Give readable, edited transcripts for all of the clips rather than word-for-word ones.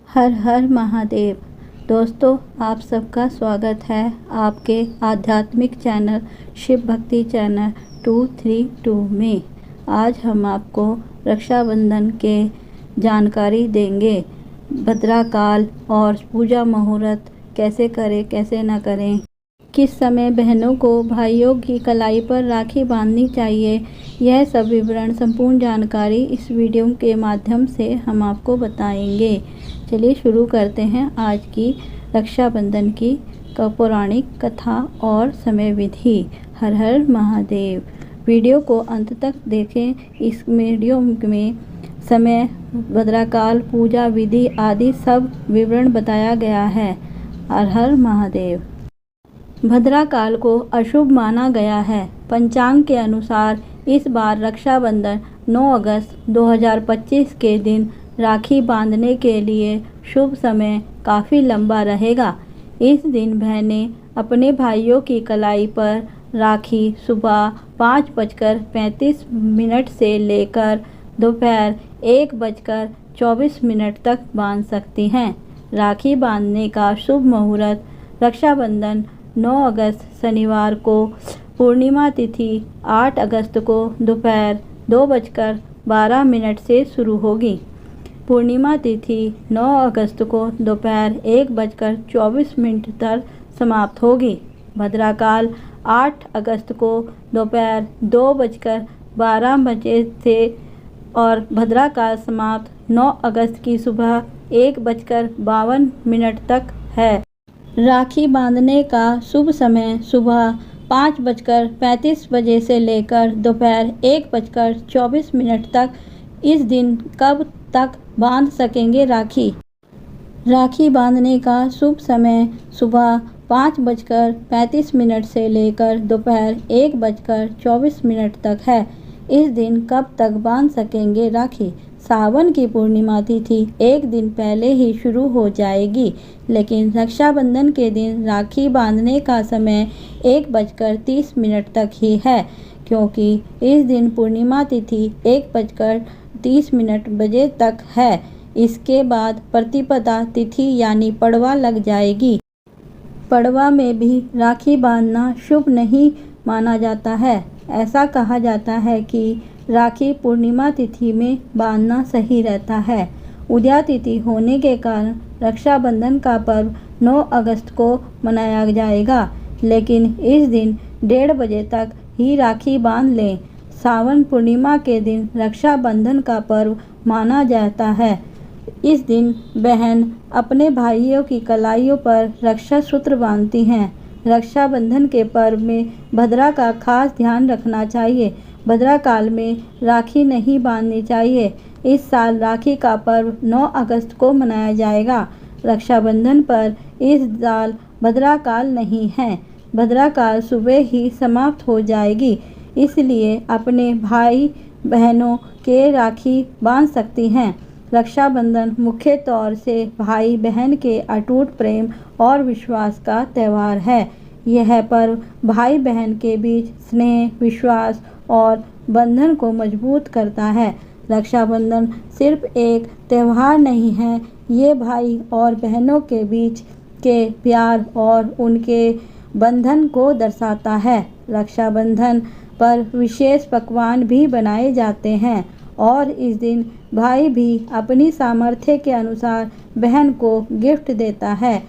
हर हर महादेव। दोस्तों, आप सबका स्वागत है आपके आध्यात्मिक चैनल शिव भक्ति चैनल 232 में। आज हम आपको रक्षाबंधन के जानकारी देंगे। भद्राकाल और पूजा मुहूर्त कैसे करें कैसे न करें, किस समय बहनों को भाइयों की कलाई पर राखी बांधनी चाहिए, यह सब विवरण संपूर्ण जानकारी इस वीडियो के माध्यम से हम आपको बताएंगे। चलिए शुरू करते हैं आज की रक्षाबंधन की पौराणिक कथा और समय विधि। हर हर महादेव। वीडियो को अंत तक देखें। इस वीडियो में समय, भद्राकाल, पूजा विधि आदि सब विवरण बताया गया है। हर हर महादेव। भद्राकाल को अशुभ माना गया है। पंचांग के अनुसार इस बार रक्षाबंधन 9 अगस्त 2025 के दिन राखी बांधने के लिए शुभ समय काफ़ी लंबा रहेगा। इस दिन बहनें अपने भाइयों की कलाई पर राखी सुबह 5:35 से लेकर दोपहर 1:24 तक बांध सकती हैं। राखी बांधने का शुभ मुहूर्त रक्षाबंधन 9 अगस्त शनिवार को, पूर्णिमा तिथि 8 अगस्त को दोपहर 2:12 से शुरू होगी। पूर्णिमा तिथि 9 अगस्त को दोपहर 1:24 तक समाप्त होगी। भद्राकाल 8 अगस्त को दोपहर 2:12 से और भद्राकाल समाप्त 9 अगस्त की सुबह 1:52 तक है। राखी बांधने का शुभ समय सुबह 5:35 बजे से लेकर दोपहर 1:24 तक। इस दिन कब तक बांध सकेंगे राखी? राखी बांधने का शुभ समय सुबह 5:35 से लेकर दोपहर 1:24 तक है। इस दिन कब तक बांध सकेंगे राखी? सावन की पूर्णिमा तिथि एक दिन पहले ही शुरू हो जाएगी, लेकिन रक्षाबंधन के दिन राखी बांधने का समय 1:30 तक ही है, क्योंकि इस दिन पूर्णिमा तिथि 1:30 बजे तक है। इसके बाद प्रतिपदा तिथि यानी पड़वा लग जाएगी। पड़वा में भी राखी बांधना शुभ नहीं माना जाता है। ऐसा कहा जाता है कि राखी पूर्णिमा तिथि में बांधना सही रहता है। उदया तिथि होने के कारण रक्षाबंधन का पर्व 9 अगस्त को मनाया जाएगा, लेकिन इस दिन 1:30 बजे तक ही राखी बांध लें। सावन पूर्णिमा के दिन रक्षाबंधन का पर्व माना जाता है। इस दिन बहन अपने भाइयों की कलाइयों पर रक्षा सूत्र बांधती हैं। रक्षाबंधन के पर्व में भद्रा का खास ध्यान रखना चाहिए। भद्राकाल में राखी नहीं बांधनी चाहिए। इस साल राखी का पर्व 9 अगस्त को मनाया जाएगा। रक्षाबंधन पर इस साल भद्राकाल नहीं है। भद्राकाल सुबह ही समाप्त हो जाएगी, इसलिए अपने भाई बहनों के राखी बांध सकती हैं। रक्षाबंधन मुख्य तौर से भाई बहन के अटूट प्रेम और विश्वास का त्यौहार है। यह पर्व भाई बहन के बीच स्नेह, विश्वास और बंधन को मजबूत करता है। रक्षाबंधन सिर्फ एक त्यौहार नहीं है, ये भाई और बहनों के बीच के प्यार और उनके बंधन को दर्शाता है। रक्षाबंधन पर विशेष पकवान भी बनाए जाते हैं और इस दिन भाई भी अपनी सामर्थ्य के अनुसार बहन को गिफ्ट देता है।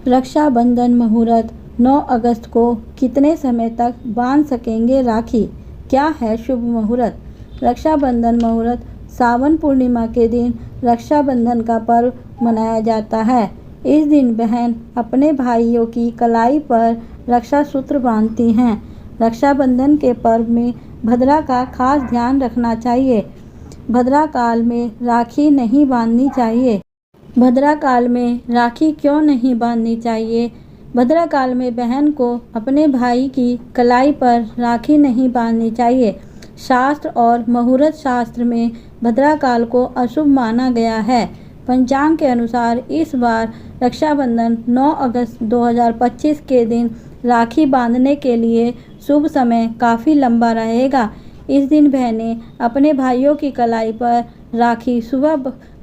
रक्षाबंधन मुहूर्त 9 अगस्त को कितने समय तक बांध सकेंगे राखी? क्या है शुभ मुहूर्त? रक्षाबंधन मुहूर्त सावन पूर्णिमा के दिन रक्षाबंधन का पर्व मनाया जाता है। इस दिन बहन अपने भाइयों की कलाई पर रक्षा सूत्र बांधती हैं। रक्षाबंधन के पर्व में भद्रा का खास ध्यान रखना चाहिए। भद्राकाल में राखी नहीं बांधनी चाहिए। भद्राकाल में राखी क्यों नहीं बांधनी चाहिए? भद्राकाल में बहन को अपने भाई की कलाई पर राखी नहीं बांधनी चाहिए। शास्त्र और मुहूर्त शास्त्र में भद्राकाल को अशुभ माना गया है। पंचांग के अनुसार इस बार रक्षाबंधन 9 अगस्त 2025 के दिन राखी बांधने के लिए शुभ समय काफ़ी लंबा रहेगा। इस दिन बहनें अपने भाइयों की कलाई पर राखी सुबह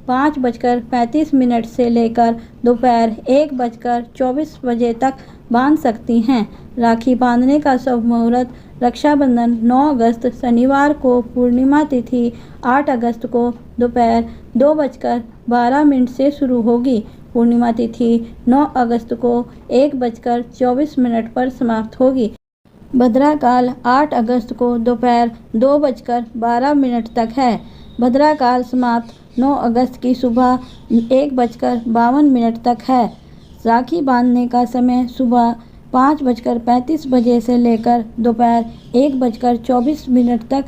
5:35 से लेकर दोपहर 1:24 तक बांध सकती हैं। राखी बांधने का शुभ मुहूर्त रक्षाबंधन 9 अगस्त शनिवार को, पूर्णिमा तिथि 8 अगस्त को दोपहर 2:12 से शुरू होगी। पूर्णिमा तिथि 9 अगस्त को 1:24 पर समाप्त होगी। भद्रा काल 8 अगस्त को दोपहर 2:12 तक है। भद्रा काल समाप्त 9 अगस्त की सुबह 1:52 तक है। राखी बांधने का समय सुबह 5:35 से लेकर दोपहर 1:24 तक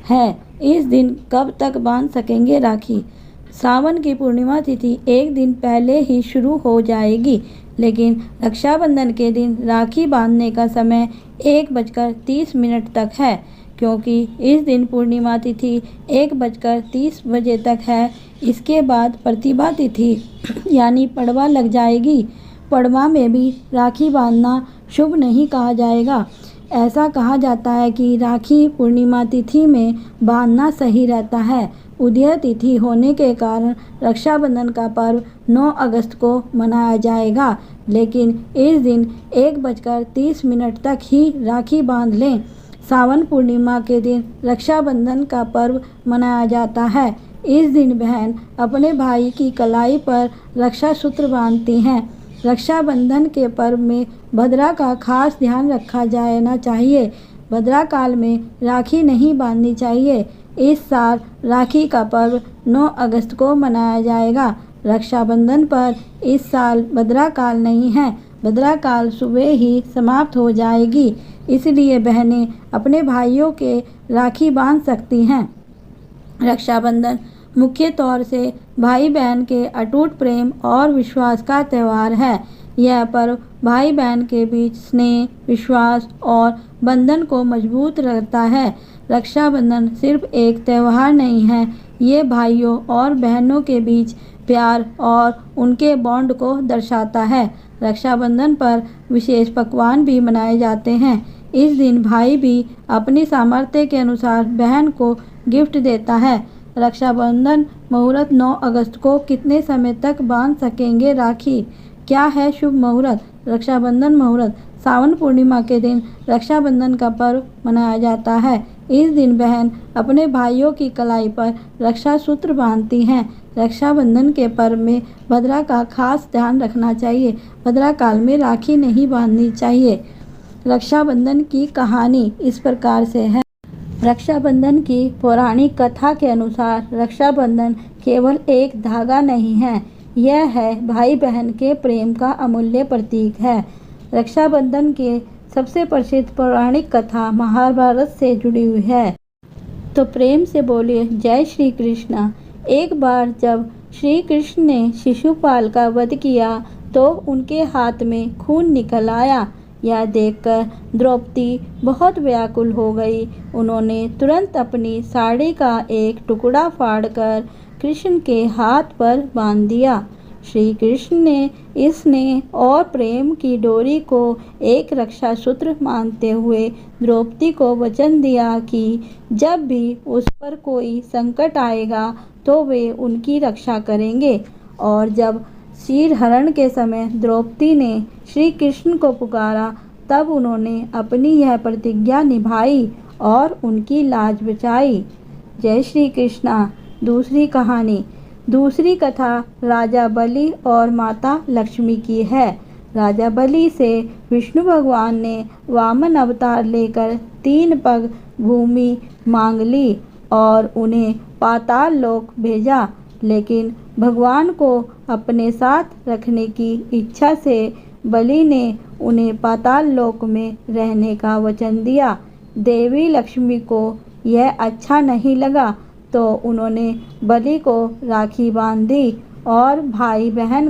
है। इस दिन कब तक बांध सकेंगे राखी? सावन की पूर्णिमा तिथि एक दिन पहले ही शुरू हो जाएगी, लेकिन रक्षाबंधन के दिन राखी बांधने का समय 1:30 तक है, क्योंकि इस दिन पूर्णिमा तिथि 1:30 तक है। इसके बाद प्रतिभा तिथि यानी पड़वा लग जाएगी। पड़वा में भी राखी बांधना शुभ नहीं कहा जाएगा। ऐसा कहा जाता है कि राखी पूर्णिमा तिथि में बांधना सही रहता है। उदय तिथि होने के कारण रक्षाबंधन का पर्व 9 अगस्त को मनाया जाएगा, लेकिन इस दिन 1:30 तक ही राखी बांध लें। सावन पूर्णिमा के दिन रक्षाबंधन का पर्व मनाया जाता है। इस दिन बहन अपने भाई की कलाई पर रक्षा सूत्र बांधती हैं। रक्षाबंधन के पर्व में भद्रा का खास ध्यान रखा जाना चाहिए। भद्रा काल में राखी नहीं बांधनी चाहिए। इस साल राखी का पर्व 9 अगस्त को मनाया जाएगा। रक्षाबंधन पर इस साल भद्रा काल नहीं है। भद्रा काल सुबह ही समाप्त हो जाएगी, इसलिए बहनें अपने भाइयों के राखी बांध सकती हैं। रक्षाबंधन मुख्य तौर से भाई बहन के अटूट प्रेम और विश्वास का त्यौहार है। यह पर्व भाई बहन के बीच स्नेह, विश्वास और बंधन को मजबूत करता है। रक्षाबंधन सिर्फ एक त्यौहार नहीं है, ये भाइयों और बहनों के बीच प्यार और उनके बॉन्ड को दर्शाता है। रक्षाबंधन पर विशेष पकवान भी बनाए जाते हैं। इस दिन भाई भी अपनी सामर्थ्य के अनुसार बहन को गिफ्ट देता है। रक्षाबंधन मुहूर्त 9 अगस्त को कितने समय तक बांध सकेंगे राखी? क्या है शुभ मुहूर्त? रक्षाबंधन मुहूर्त सावन पूर्णिमा के दिन रक्षाबंधन का पर्व मनाया जाता है। इस दिन बहन अपने भाइयों की कलाई पर रक्षा सूत्र बांधती हैं। रक्षाबंधन के पर्व में भद्रा का खास ध्यान रखना चाहिए। भद्रा काल में राखी नहीं बांधनी चाहिए। रक्षाबंधन की कहानी इस प्रकार से है। रक्षाबंधन की पौराणिक कथा के अनुसार रक्षाबंधन केवल एक धागा नहीं है, यह है भाई बहन के प्रेम का अमूल्य प्रतीक है। रक्षाबंधन के सबसे प्रसिद्ध पौराणिक कथा महाभारत से जुड़ी हुई है। तो प्रेम से बोलिए जय श्री कृष्ण। एक बार जब श्री कृष्ण ने शिशुपाल का वध किया तो उनके हाथ में खून निकल आया। यह देखकर द्रौपदी बहुत व्याकुल हो गई। उन्होंने तुरंत अपनी साड़ी का एक टुकड़ा फाड़कर कृष्ण के हाथ पर बांध दिया। श्री कृष्ण ने इस स्नेह और प्रेम की डोरी को एक रक्षा सूत्र मानते हुए द्रौपदी को वचन दिया कि जब भी उस पर कोई संकट आएगा तो वे उनकी रक्षा करेंगे। और जब चीरहरण के समय द्रौपदी ने श्री कृष्ण को पुकारा, तब उन्होंने अपनी यह प्रतिज्ञा निभाई और उनकी लाज बचाई। जय श्री कृष्णा। दूसरी कहानी, दूसरी कथा राजा बलि और माता लक्ष्मी की है। राजा बलि से विष्णु भगवान ने वामन अवतार लेकर 3 पग भूमि मांग ली और उन्हें पाताल लोक भेजा, लेकिन भगवान को अपने साथ रखने की इच्छा से बलि ने उन्हें पाताल लोक में रहने का वचन दिया। देवी लक्ष्मी को यह अच्छा नहीं लगा तो उन्होंने बलि को राखी बांध दी और भाई बहन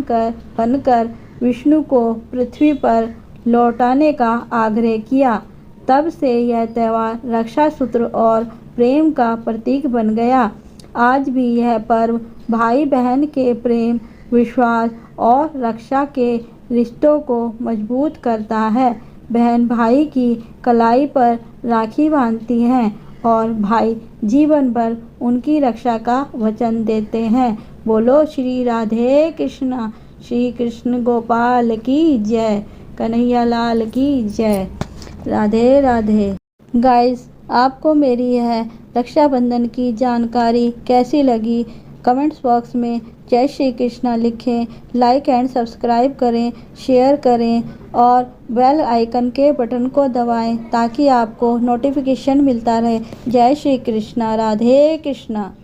बनकर विष्णु को पृथ्वी पर लौटाने का आग्रह किया। तब से यह त्यौहार रक्षा सूत्र और प्रेम का प्रतीक बन गया। आज भी यह पर्व भाई बहन के प्रेम, विश्वास और रक्षा के रिश्तों को मजबूत करता है। बहन भाई की कलाई पर राखी बांधती हैं और भाई जीवन भर उनकी रक्षा का वचन देते हैं। बोलो श्री राधे कृष्णा। श्री कृष्ण गोपाल की जय। कन्हैया लाल की जय। राधे राधे। गाइस, आपको मेरी यह रक्षाबंधन की जानकारी कैसी लगी? कमेंट्स बॉक्स में जय श्री कृष्णा लिखें, लाइक एंड सब्सक्राइब करें, शेयर करें और बेल आइकन के बटन को दबाएं ताकि आपको नोटिफिकेशन मिलता रहे। जय श्री कृष्णा। राधे कृष्णा।